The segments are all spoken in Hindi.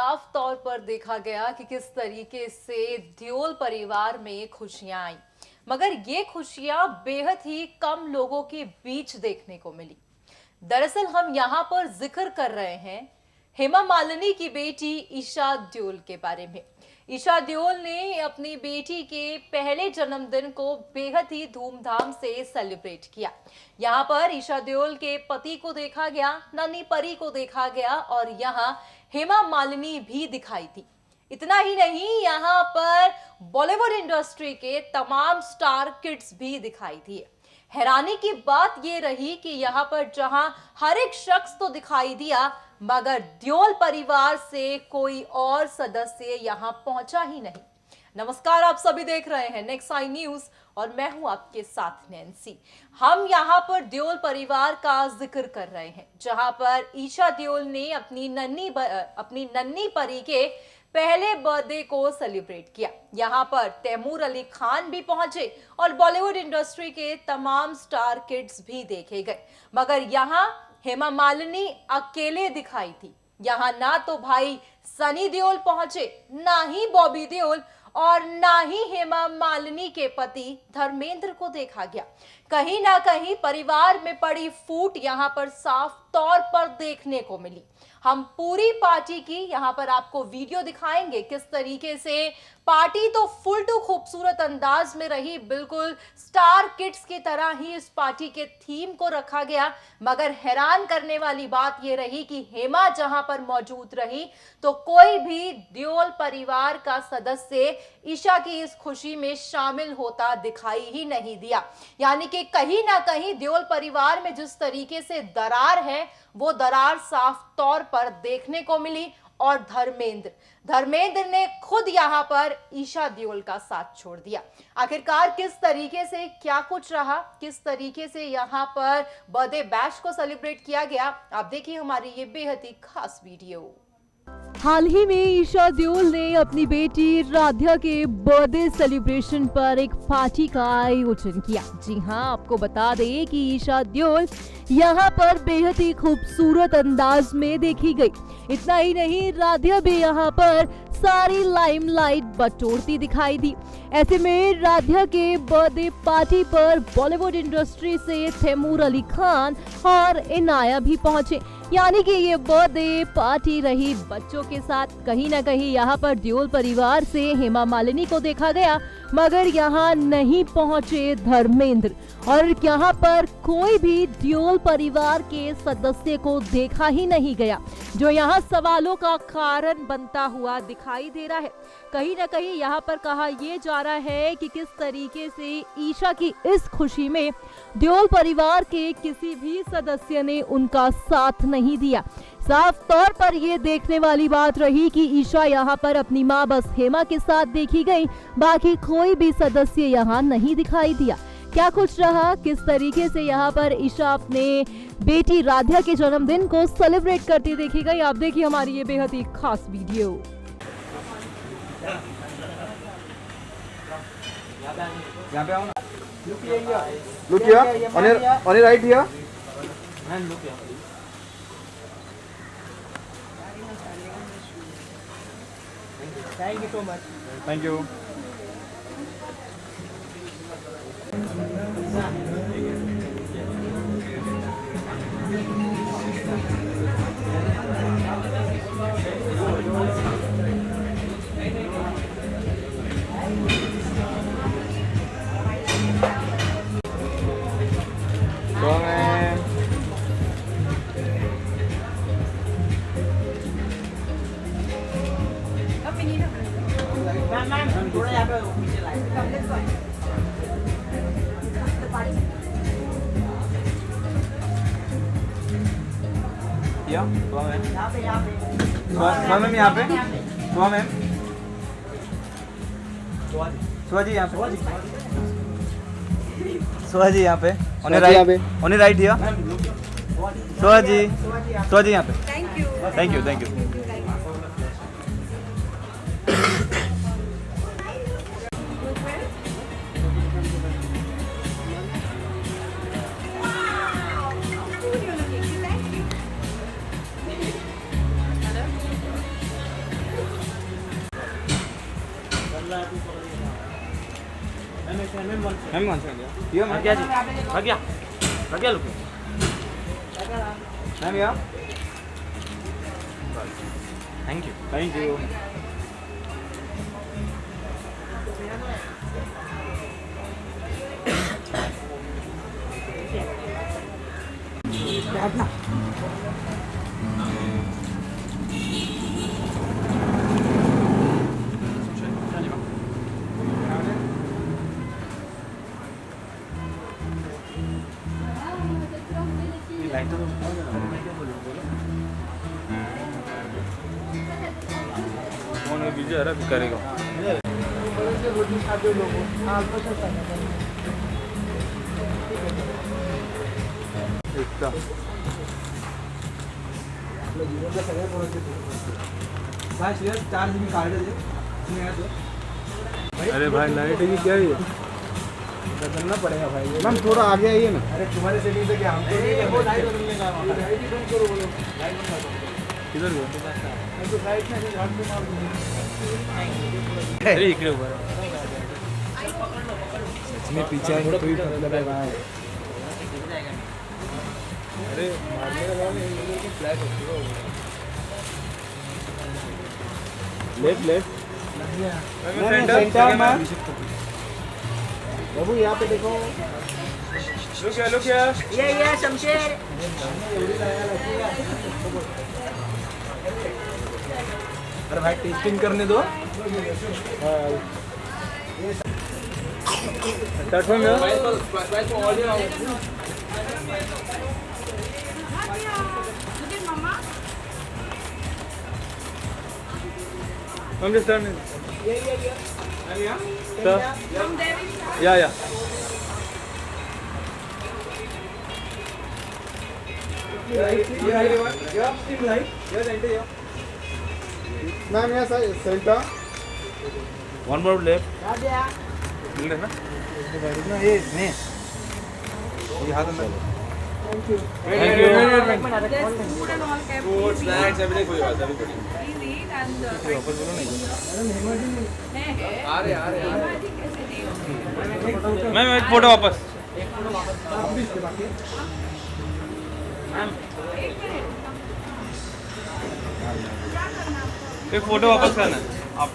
साफ तौर पर देखा गया कि किस तरीके से देओल परिवार में खुशियां आई, मगर ये खुशियां बेहद ही कम लोगों के बीच देखने को मिली। दरअसल हम यहाँ पर जिक्र कर रहे हैं हेमा मालिनी की बेटी ईशा देओल के बारे में। ईशा देओल ने अपनी बेटी के पहले जन्मदिन को बेहद ही धूमधाम से सेलिब्रेट किया। यहाँ पर ईशा देओल के पति को देखा गया, नन्ही परी को देखा गया और यहाँ हेमा मालिनी भी दिखाई थी। इतना ही नहीं, यहाँ पर बॉलीवुड इंडस्ट्री के तमाम स्टार किड्स भी दिखाई दिए। हैरानी की बात यह रही कि यहाँ पर जहां हर एक शख्स तो दिखाई दिया, मगर देओल परिवार से कोई और सदस्य यहाँ पहुंचा ही नहीं। नमस्कार, आप सभी देख रहे हैं नेक्स्ट आई न्यूज और मैं हूं आपके साथ नैन्सी। हम यहाँ पर देओल परिवार का जिक्र कर रहे हैं, जहां पर ईशा देओल ने अपनी नन्ही परी के पहले बर्थडे को सेलिब्रेट किया। यहाँ पर तैमूर अली खान भी पहुंचे और बॉलीवुड इंडस्ट्री के तमाम स्टार किड्स भी देखे गए, मगर यहाँ हेमा मालिनी अकेले दिखाई थी। यहाँ ना तो भाई सनी देओल पहुंचे, ना ही बॉबी देओल और ना ही हेमा मालिनी के पति धर्मेंद्र को देखा गया। कहीं ना कहीं परिवार में पड़ी फूट यहाँ पर साफ तौर पर देखने को मिली। हम पूरी पार्टी की यहाँ पर आपको वीडियो दिखाएंगे, किस तरीके से पार्टी तो फुल टू खूबसूरत अंदाज में रही। बिल्कुल स्टार किड्स की तरह ही इस पार्टी के थीम को रखा गया, मगर हैरान करने वाली बात यह रही कि हेमा जहां पर मौजूद रही तो कोई भी देओल परिवार का सदस्य ईशा की इस खुशी में शामिल होता दिखाई ही नहीं दिया। यानी कि कहीं ना कहीं देओल परिवार में जिस तरीके से दरार है, वो दरार साफ तौर पर देखने को मिली। और धर्मेंद्र ने खुद यहाँ पर ईशा देओल का साथ छोड़ दिया। आखिरकार किस तरीके से क्या कुछ रहा, किस तरीके से यहाँ पर बर्थडे बैश को सेलिब्रेट किया गया, आप देखिए हमारी ये बेहद ही खास वीडियो। हाल ही में ईशा देओल ने अपनी बेटी राध्या के बर्थडे सेलिब्रेशन पर एक पार्टी का आयोजन किया। जी हां, आपको बता दें कि ईशा देओल यहां पर बेहद ही खूबसूरत अंदाज में देखी गई। इतना ही नहीं, राध्या भी यहां पर सारी लाइमलाइट बटोरती दिखाई दी। ऐसे में राध्या के बर्थडे पार्टी पर बॉलीवुड इंडस्ट्री से तैमूर अली खान और इनाया भी पहुंचे। यानी कि ये बर्थडे पार्टी रही बच्चों के साथ। कहीं ना कहीं यहाँ पर देओल परिवार से हेमा मालिनी को देखा गया, मगर यहाँ नहीं पहुंचे धर्मेंद्र और यहाँ पर कोई भी देओल परिवार के सदस्य को देखा ही नहीं गया, जो यहाँ सवालों का कारण बनता हुआ दिखाई दे रहा है। कहीं ना कहीं यहाँ पर कहा यह जा रहा है कि किस तरीके से ईशा की इस खुशी में देओल परिवार के किसी भी सदस्य ने उनका साथ नहीं दिया। साफ तौर पर यह देखने वाली बात रही कि ईशा यहाँ पर अपनी मां बस हेमा के साथ देखी गई, बाकी कोई भी सदस्य यहाँ नहीं दिखाई दिया। क्या कुछ रहा, किस तरीके से यहाँ पर ईशा अपने बेटी राध्या के जन्मदिन को सेलिब्रेट करती देखी गई, आप देखिए हमारी ये बेहद ही खास वीडियो। यहाँ पे आओ ना। Look here. On your right here. Thank you so much. Thank you. थोड़ा यहाँ पे पीछे लाइए। यहाँ पे मैम यहाँ पे मैम सुहाजी यहाँ पे सुहाजी यहाँ पे ऑन राइट हियर सुहाजी यहाँ पे थैंक यू मैम मान सकते ये मैम भाग्या जी भाग्या भाग्या लोग मैम या thank you thank you phone में बिजी है रहा करेगा भाई श्रेयस 4 GB कार्ड दे अरे भाई लाइट की क्या है बदलना पड़ेगा भाई मैम थोड़ा आगे आइए ना अरे तुम्हारे सेटिंग से क्या हमको वो लाइट बदलने का लाइट बंद करो बोलो लाइट बंद कर दो किधर गया तो साइड में से झाड़ पे मार दो अरे इकडे उभा राहा. इसमें पीछे आएंगे तो ही पता लगेगा अरे मारने का बॉल इन लोगों की फ्लैग होती है लेफ्ट लेफ्ट सेंटर मैम बाबू यहाँ पे देखो लुक क्या ये शमशेर अरे भाई टेस्टिंग करने दो प्लेटफॉर्म में I'm just turning. Sir. Yeah. Ma'am यहाँ सेंटर One more left. मिल रहा है ना? ये नहीं ये हाथ अंदर Thank you. Food, snacks, everything for you guys, everybody. वापस बोलो नहीं. मैम एक फोटो वापस. एक फोटो वापस करना है आप.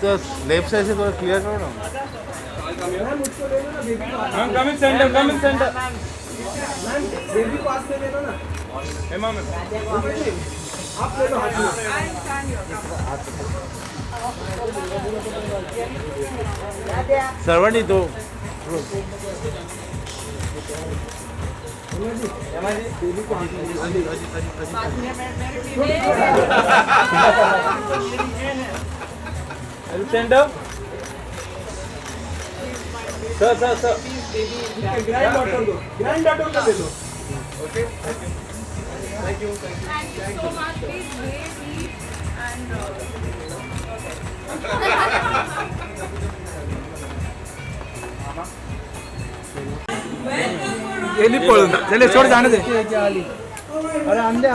तो लेफ्ट साइड से थोड़ा क्लियर करो ना. मैम कम इन सेंटर. मैम बेबी पास से लेना ना हे मैम आप ले लो हाथ में सर्वर नहीं तो बेबी को हाथ में सेंटर. सर ग्रैंड डॉटर दो ग्रैंड डॉटर का ले लो Okay? Thank you. Thank you so much. Please wait, eat, and ये नहीं पड़ो चले छोड़ जाने दे अरे आंदे